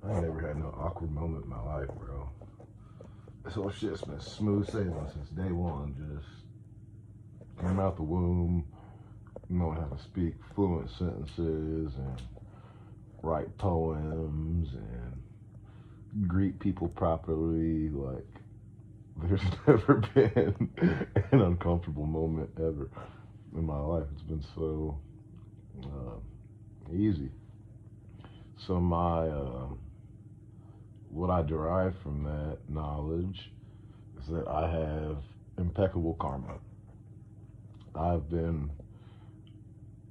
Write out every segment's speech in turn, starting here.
I never had no awkward moment in my life, bro. This whole shit's been smooth sailing since day one. Just came out the womb, knowing how to speak fluent sentences and write poems and greet people properly. Like, there's never been an uncomfortable moment ever in my life. It's been so easy. So what I derive from that knowledge is that I have impeccable karma. I've been,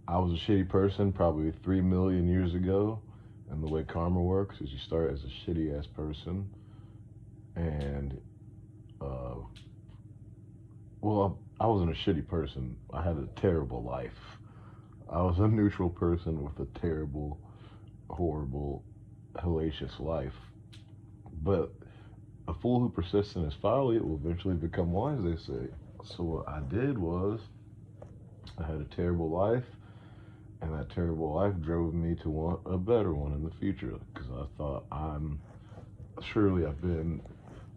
I was a shitty person probably 3 million years ago, and the way karma works is you start as a shitty ass person, and uh, well, I wasn't a shitty person. I had a terrible life. I was a neutral person with a terrible, horrible, hellacious life. But a fool who persists in his folly will eventually become wise, they say. So what I did was I had a terrible life, and that terrible life drove me to want a better one in the future. Because I thought, surely I've been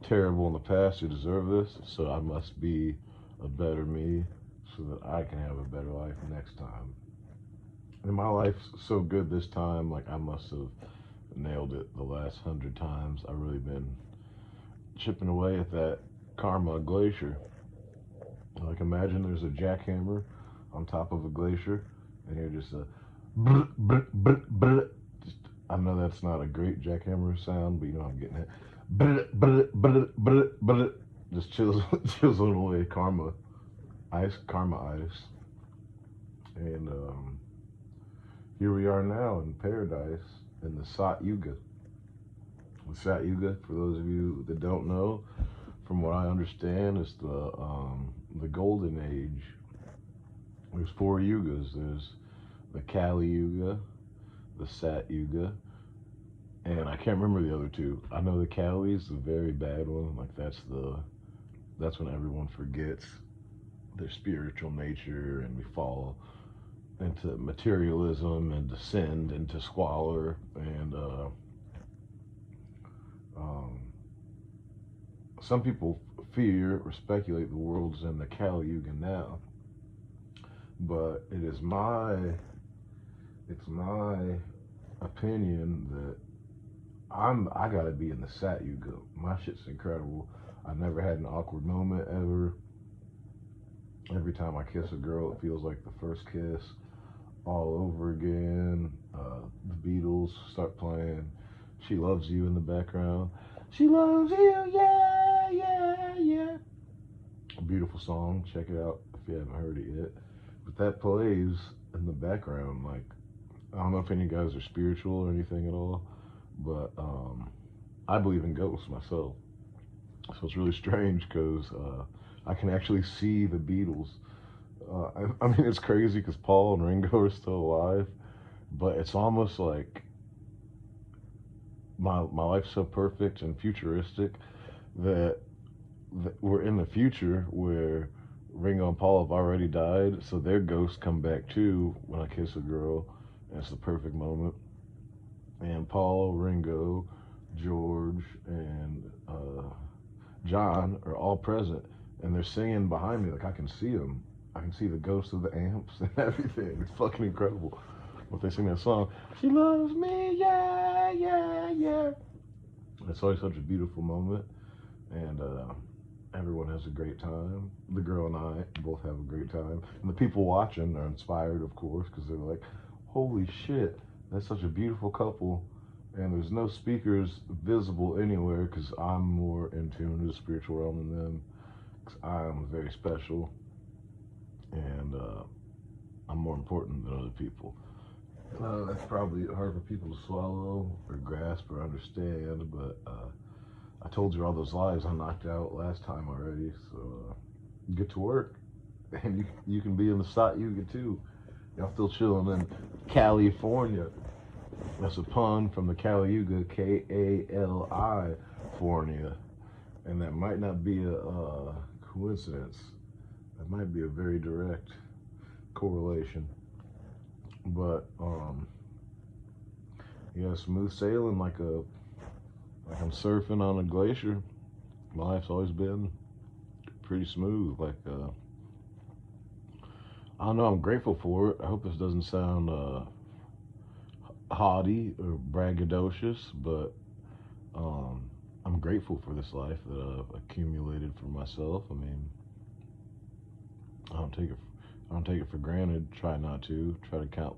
terrible in the past to deserve this, so I must be a better me so that I can have a better life next time. And my life's so good this time, like I must have nailed it the last 100 times. I've really been chipping away at that karma glacier. Like, imagine there's a jackhammer on top of a glacier, and you're just a brr, brr, brr, brr. Just, I know that's not a great jackhammer sound, but you know I'm getting it. Brr, brr, brr, brr, brr. Just chills, chills away karma ice, and here we are now in paradise in the Sat Yuga. The Sat Yuga, for those of you that don't know, from what I understand, is the golden age. There's 4 yugas. There's the Kali Yuga, the Sat Yuga, and I can't remember the other two. I know the Kali is the very bad one. Like that's when everyone forgets their spiritual nature and we fall into materialism and descend into squalor and um, some people fear or speculate the world's in the Kali Yuga now, but it's my opinion that I gotta be in the Sat Yuga. My shit's incredible. I never had an awkward moment ever. Every time I kiss a girl, it feels like the first kiss all over again. The Beatles start playing "She Loves You" in the background. She loves you, yeah, yeah, yeah. A beautiful song. Check it out if you haven't heard it yet. But that plays in the background. Like, I don't know if any of you guys are spiritual or anything at all, but I believe in ghosts myself. So it's really strange because I can actually see the Beatles. I mean, it's crazy because Paul and Ringo are still alive, but it's almost like my life's so perfect and futuristic that we're in the future where Ringo and Paul have already died, so their ghosts come back too when I kiss a girl, and it's the perfect moment. And Paul, Ringo, George, and John are all present, and they're singing behind me like I can see them. I can see the ghosts of the amps and everything. It's fucking incredible. But they sing that song, "She loves me, yeah, yeah, yeah." It's always such a beautiful moment, and everyone has a great time. The girl and I both have a great time, and the people watching are inspired, of course, because they're like, "Holy shit, that's such a beautiful couple." And there's no speakers visible anywhere because I'm more in tune to the spiritual realm than them. Because I'm very special, and I'm more important than other people. That's probably hard for people to swallow or grasp or understand, but I told you all those lies I knocked out last time already, so get to work. And you can be in the Sat Yuga too. Y'all still chilling in California. That's a pun from the Kali Yuga, Kali Fornia, and that might not be a coincidence. That might be a very direct correlation. But yeah, smooth sailing like a Like I'm surfing on a glacier. My life's always been pretty smooth. Like I don't know. I'm grateful for it. I hope this doesn't sound haughty or braggadocious, but um, I'm grateful for this life that I've accumulated for myself. I mean, I don't take it. I don't take it for granted. Try not to. Try to count.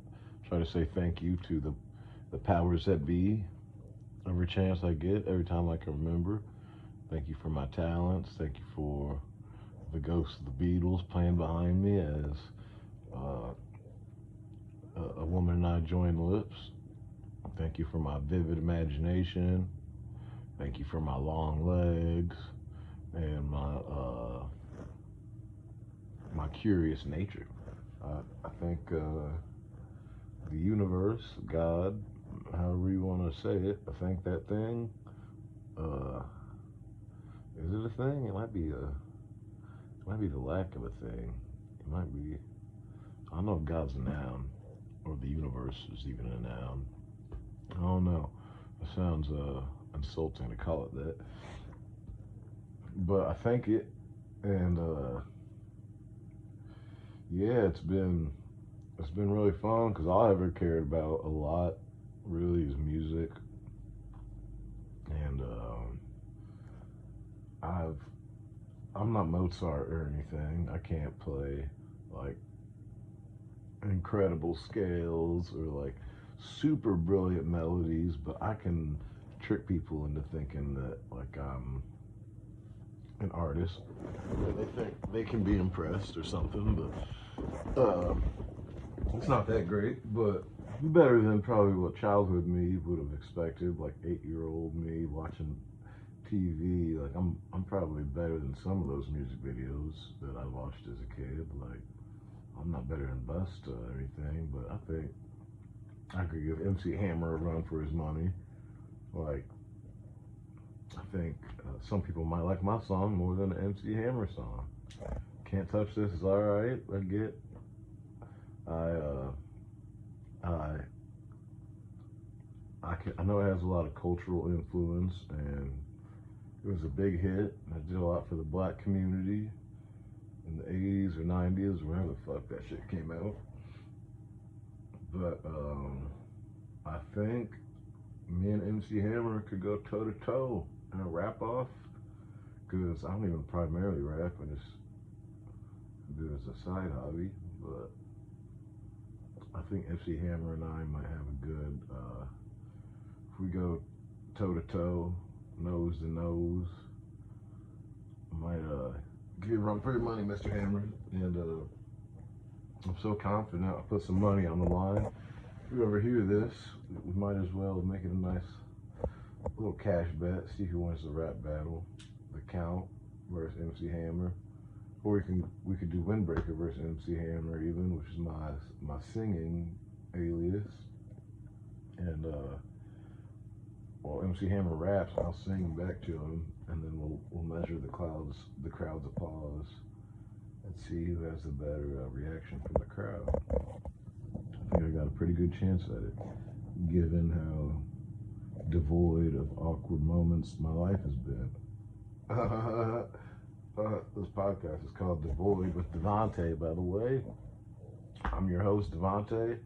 Try to say thank you to the powers that be every chance I get, every time I can remember. Thank you for my talents. Thank you for the ghost of the Beatles playing behind me as uh, a woman and I join lips. Thank you for my vivid imagination. Thank you for my long legs and my curious nature. I think the universe, God, however you want to say it, I think that thing. Uh, is it a thing? It might be a. It might be the lack of a thing. It might be. I don't know if God's a noun or the universe is even a noun. I don't know. It sounds insulting to call it that. But I think it, and yeah, it's been really fun because all I ever cared about a lot really is music, and I've I'm not Mozart or anything. I can't play like incredible scales or like super brilliant melodies, but I can trick people into thinking that like I'm an artist. They think they can be impressed or something, but it's not that great. But better than probably what childhood me would have expected, like 8-year-old me watching TV. Like I'm probably better than some of those music videos that I watched as a kid. Like I'm not better than Busta or anything, but I think I could give MC Hammer a run for his money. Like I think some people might like my song more than the MC Hammer song. Can't touch this is all right. I get. I I I know it has a lot of cultural influence and it was a big hit. I did a lot for the black community in the 80s or 90s, whenever the fuck that shit came out. But I think me and MC Hammer could go toe to toe in a rap off because I don't even primarily rap. I just do it as a side hobby. But I think MC Hammer and I might have a good, if we go toe to toe, nose to nose, I might give you a run for your money, Mr. Hammer. And I'm so confident I'll put some money on the line. If you ever hear this, we might as well make it a nice little cash bet, see who wins the rap battle. The Count versus MC Hammer. Or we could do Windbreaker versus MC Hammer even, which is my singing alias. And while MC Hammer raps, I'll sing back to him, and then we'll measure the crowd's applause, and see who has the better reaction from the crowd. I think I got a pretty good chance at it, given how devoid of awkward moments my life has been. This podcast is called Devoid with Devonte, by the way. I'm your host, Devonte.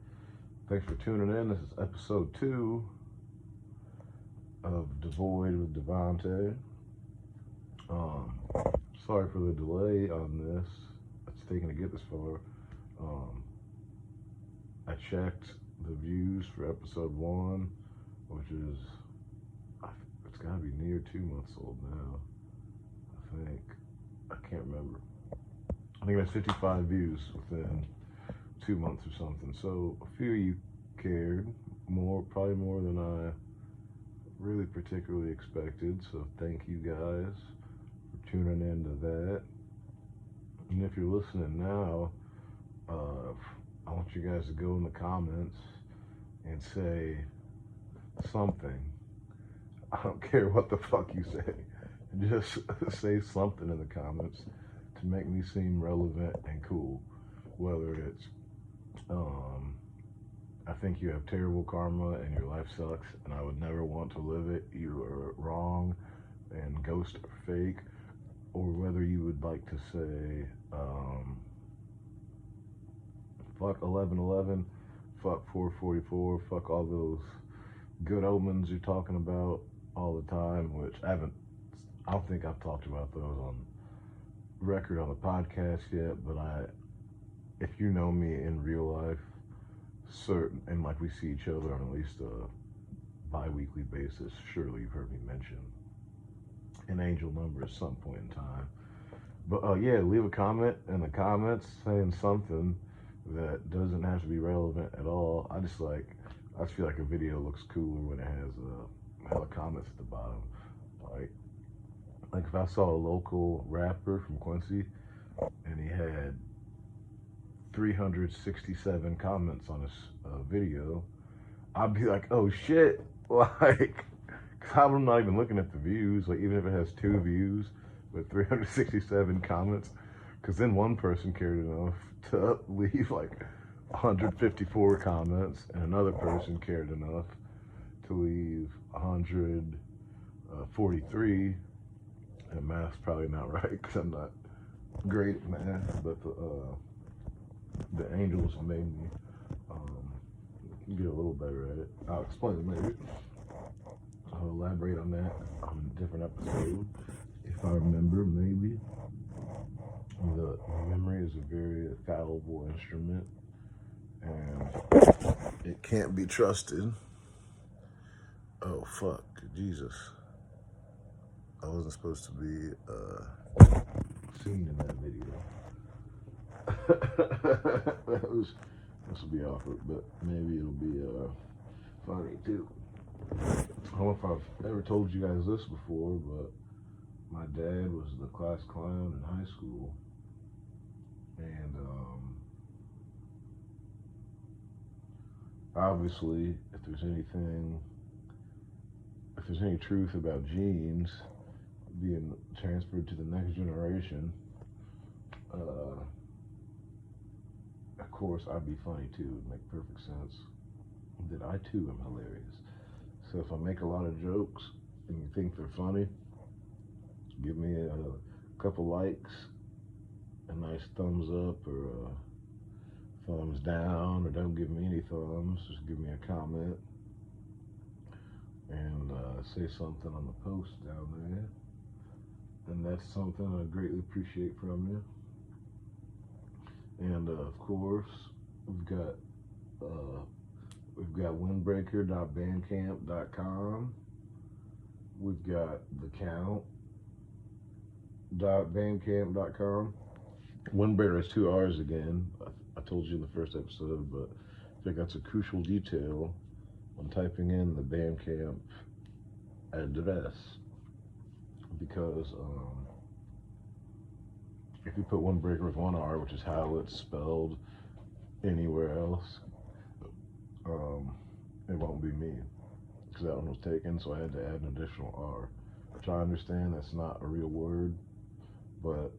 Thanks for tuning in. This is episode 2 of Devoid with Devonte. Sorry for the delay on this. It's taken to get this far. I checked the views for episode 1, which is, it's gotta be near 2 months old now, I think. I can't remember. I think that's 55 views within 2 months or something. So a few of you cared, probably more than I really particularly expected. So thank you guys for tuning into that. And if you're listening now, I want you guys to go in the comments and say something. I don't care what the fuck you say. Just say something in the comments to make me seem relevant and cool. Whether it's I think you have terrible karma and your life sucks, and I would never want to live it. You are wrong, and ghosts are fake. Or whether you would like to say, fuck 11/11, fuck 444, fuck all those good omens you're talking about all the time, which I don't think I've talked about those on record on the podcast yet, but if you know me in real life, certain, and like we see each other on at least a bi-weekly basis, surely you've heard me mention an angel number at some point in time. But yeah, leave a comment in the comments saying something that doesn't have to be relevant at all. I just feel like a video looks cooler when it has hella comments at the bottom. Like if I saw a local rapper from Quincy and he had 367 comments on his video, I'd be like, oh shit, like, cause I'm not even looking at the views, like even if it has 2 views with 367 comments, cause then one person cared enough to leave like 154 comments, and another person cared enough to leave 143, and math's probably not right, because I'm not great at math, but the angels made me get a little better at it. I'll explain it later. I'll elaborate on that on a different episode, if I remember, maybe. The memory is a very fallible instrument, and it can't be trusted. Oh, fuck. Jesus. I wasn't supposed to be seen in that video. This will be awkward, but maybe it'll be funny too. I don't know if I've ever told you guys this before, but my dad was the class clown in high school, and obviously, if there's any truth about genes being transferred to the next generation, of course I'd be funny too. It'd make perfect sense that I too am hilarious. So if I make a lot of jokes and you think they're funny, give me a couple likes, a nice thumbs up, or a thumbs down, or don't give me any thumbs, just give me a comment and say something on the post down there, and that's something I greatly appreciate from you. And of course, we've got windbreaker.bandcamp.com. We've got thecount.bandcamp.com. Windbreaker has 2 R's again. I told you in the first episode, but I think that's a crucial detail when typing in the Bandcamp address, because if you put Windbreaker with 1 R, which is how it's spelled anywhere else, it won't be me, because that one was taken, so I had to add an additional R, which I understand that's not a real word, but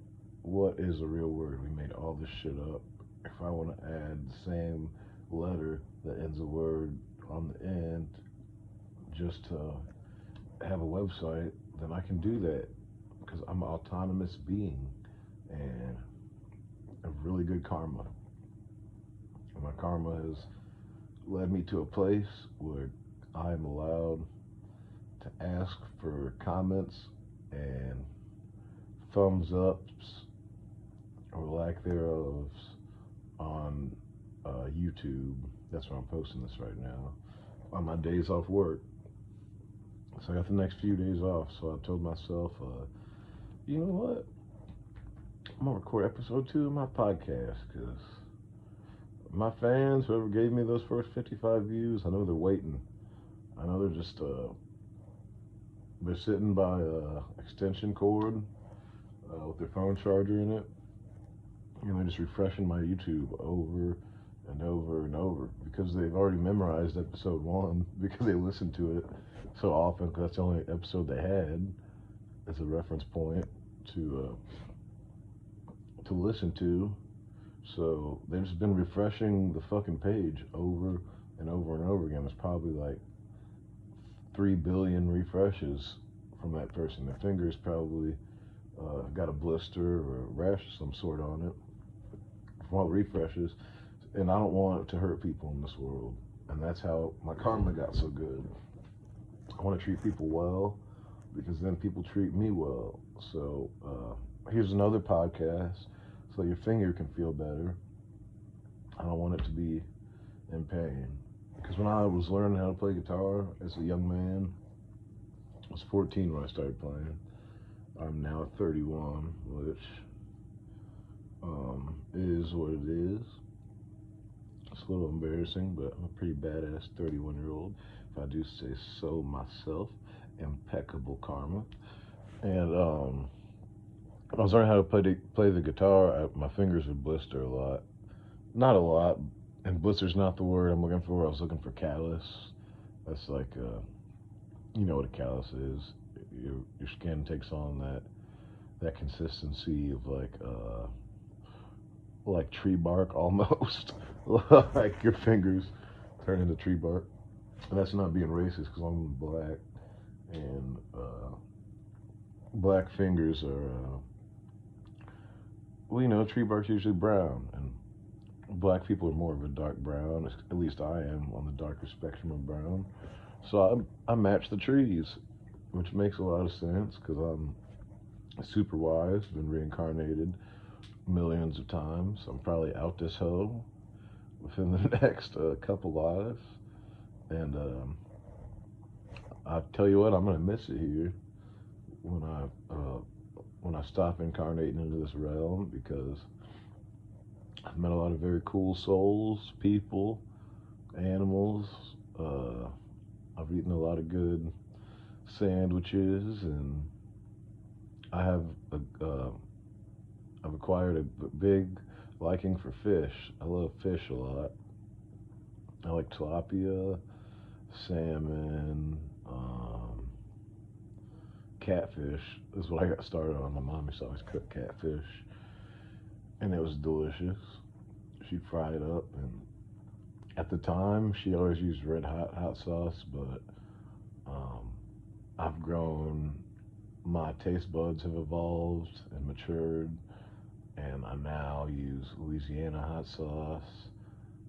what is a real word? We made all this shit up. If I want to add the same letter that ends a word on the end just to have a website, then I can do that, because I'm an autonomous being and have really good karma. And my karma has led me to a place where I am allowed to ask for comments and thumbs ups or lack thereof on YouTube. That's where I'm posting this right now, on my days off work. So I got the next few days off, so I told myself, you know what? I'm gonna record episode 2 of my podcast, because my fans, whoever gave me those first 55 views, I know they're waiting. I know they're just they're sitting by a extension cord with their phone charger in it, and they're just refreshing my YouTube over and over and over, because they've already memorized episode 1, because they listened to it so often, because that's the only episode they had as a reference point to listen to. So they've just been refreshing the fucking page over and over again. There's probably like 3 billion refreshes from that person. Their finger's probably got a blister or a rash of some sort on it from all the refreshes. And I don't want it to hurt people in this world. And that's how my karma got so good. I want to treat people well because then people treat me well. So here's another podcast so your finger can feel better. I don't want it to be in pain. Because when I was learning how to play guitar as a young man, I was 14 when I started playing. I'm now 31, which is what it is. It's a little embarrassing, but I'm a pretty badass 31-year-old, if I do say so myself. Impeccable karma. And I was learning how to play the guitar. My fingers would blister a lot. Not a lot, and blister's not the word I'm looking for. I was looking for callus. That's like, you know what a callus is. Your skin takes on that consistency of like tree bark almost. Like your fingers turn into tree bark. And that's not being racist because I'm black, and black fingers are, well, you know, tree bark's usually brown, and black people are more of a dark brown. At least I am on the darker spectrum of brown. So I match the trees, which makes a lot of sense because I'm super wise, been reincarnated millions of times. I'm probably out this hoe within the next couple lives. And I tell you what, I'm gonna miss it here when I stop incarnating into this realm, because I've met a lot of very cool souls, people, animals. I've eaten a lot of good sandwiches, and I've acquired a big liking for fish. I love fish a lot. I like tilapia, salmon, catfish. This is what I got started on. My mom used to always cook catfish, and it was delicious. She'd fry it up, and at the time, she always used red hot sauce, but I've grown, my taste buds have evolved and matured, and I now use Louisiana hot sauce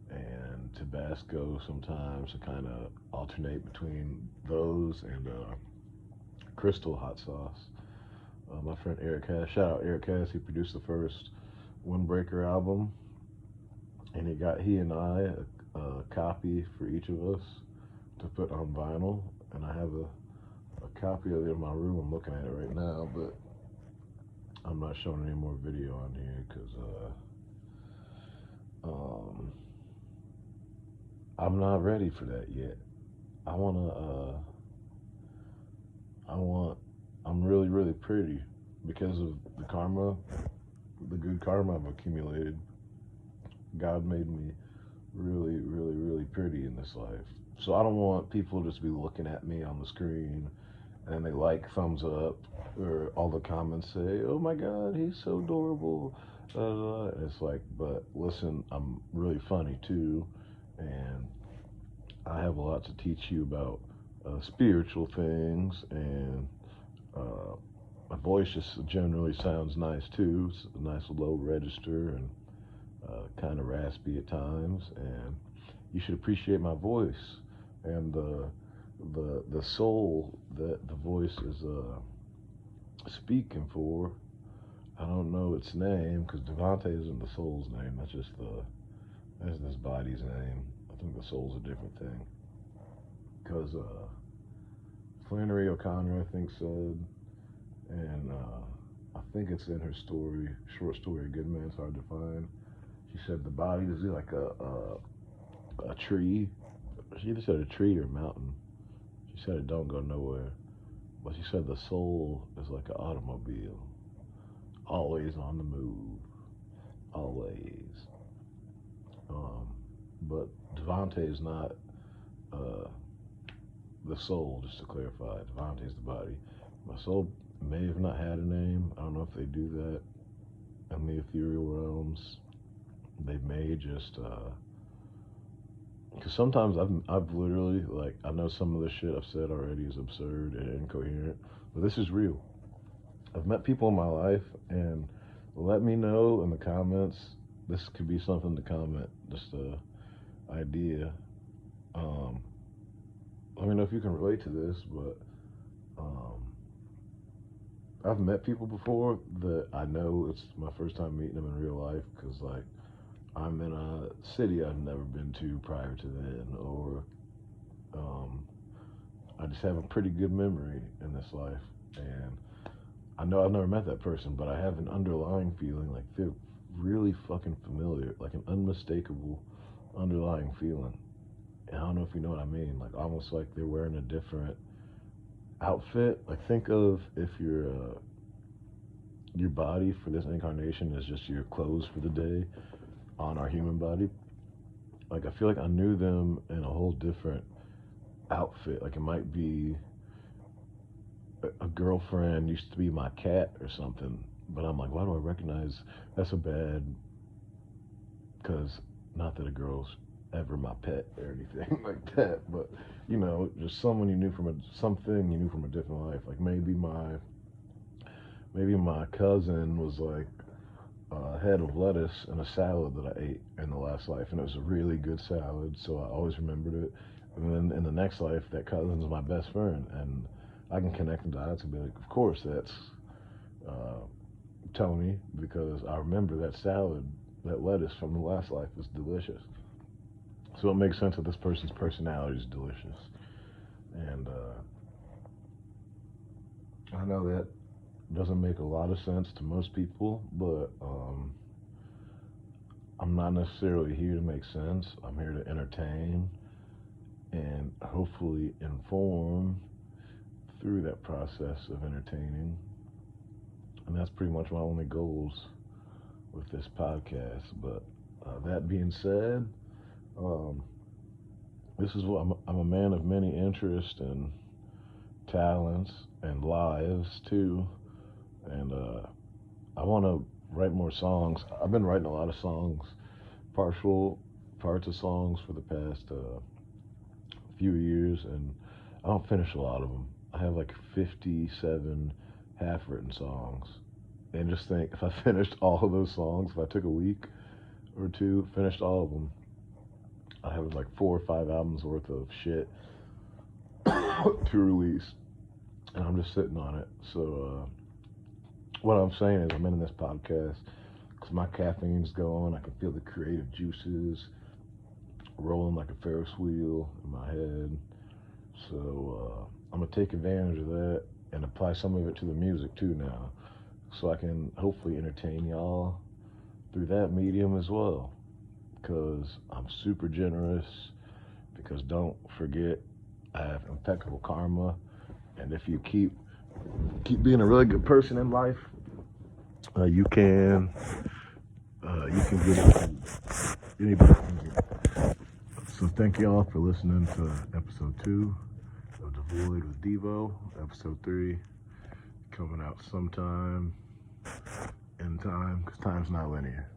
and Tabasco sometimes to kind of alternate between those and Crystal hot sauce. My friend Eric Cass, shout out Eric Cass, he produced the first Windbreaker album, and he and I a copy for each of us to put on vinyl, and I have a copy of it in my room. I'm looking at it right now, but I'm not showing any more video on here because I'm not ready for that yet. I'm really, really pretty because of the karma, the good karma I've accumulated. God made me really, really, really pretty in this life. So I don't want people just to be looking at me on the screen and they like, thumbs up, or all the comments say, "Oh my God, he's so adorable." It's like, but listen, I'm really funny too, and I have a lot to teach you about spiritual things, and my voice just generally sounds nice too. It's a nice low register and kind of raspy at times, and you should appreciate my voice and the soul that the voice is speaking for. I don't know its name because Devonte isn't the soul's name. That's this body's name. I think the soul's a different thing. Because Flannery O'Connor, I think, said, and I think it's in her story, short story, A Good Man's Hard to Find. She said the body is like a tree. She either said a tree or a mountain. She said it don't go nowhere. But she said the soul is like an automobile. Always on the move. Always. But Devonte is not the soul, just to clarify. Devonte is the body. My soul may have not had a name. I don't know if they do that in the ethereal realms. They may just Because sometimes I've literally, like, I know some of the shit I've said already is absurd and incoherent, but this is real. I've met people in my life, and let me know in the comments. This could be something to comment, just a idea. Um, Let me know if you can relate to this, but um, I've met people before that I know it's my first time meeting them in real life because, like, I'm in a city I've never been to prior to then, or um, I just have a pretty good memory in this life, and I know I've never met that person, but I have an underlying feeling like they're really fucking familiar, like an unmistakable underlying feeling. And I don't know if you know what I mean, like almost like they're wearing a different outfit. Like think of if your body for this incarnation is just your clothes for the day on our human body. Like I feel like I knew them in a whole different outfit. Like it might be a girlfriend used to be my cat or something, but I'm like, why do I recognize that's a bad? Because not that a girl's ever my pet or anything like that, but you know, just someone you knew from something you knew from a different life. Like maybe my cousin was like a head of lettuce in a salad that I ate in the last life, and it was a really good salad, so I always remembered it. And then in the next life, that cousin's my best friend, and I can connect the dots and be like, of course, that's uh, Tony, because I remember that salad, that lettuce from the last life was delicious. So it makes sense that this person's personality is delicious. And I know that doesn't make a lot of sense to most people, but I'm not necessarily here to make sense. I'm here to entertain and hopefully inform through that process of entertaining. And that's pretty much my only goals with this podcast. But that being said, um, this is what I'm a man of many interests and talents and lives too. And I want to write more songs. I've been writing a lot of songs, partial parts of songs for the past few years, and I don't finish a lot of them. I have like 57 half-written songs, and just think if I finished all of those songs, if I took a week or two, finished all of them, I have like 4 or 5 albums worth of shit to release, and I'm just sitting on it. So what I'm saying is I'm in this podcast because my caffeine's going. I can feel the creative juices rolling like a Ferris wheel in my head. So I'm gonna take advantage of that and apply some of it to the music too now, so I can hopefully entertain y'all through that medium as well. Because I'm super generous. Because don't forget, I have impeccable karma, and if you keep being a really good person in life, you can get it. Anybody can get it. So thank y'all for listening to episode 2 of Devoid with Devo. Episode 3 coming out sometime in time, because time's not linear.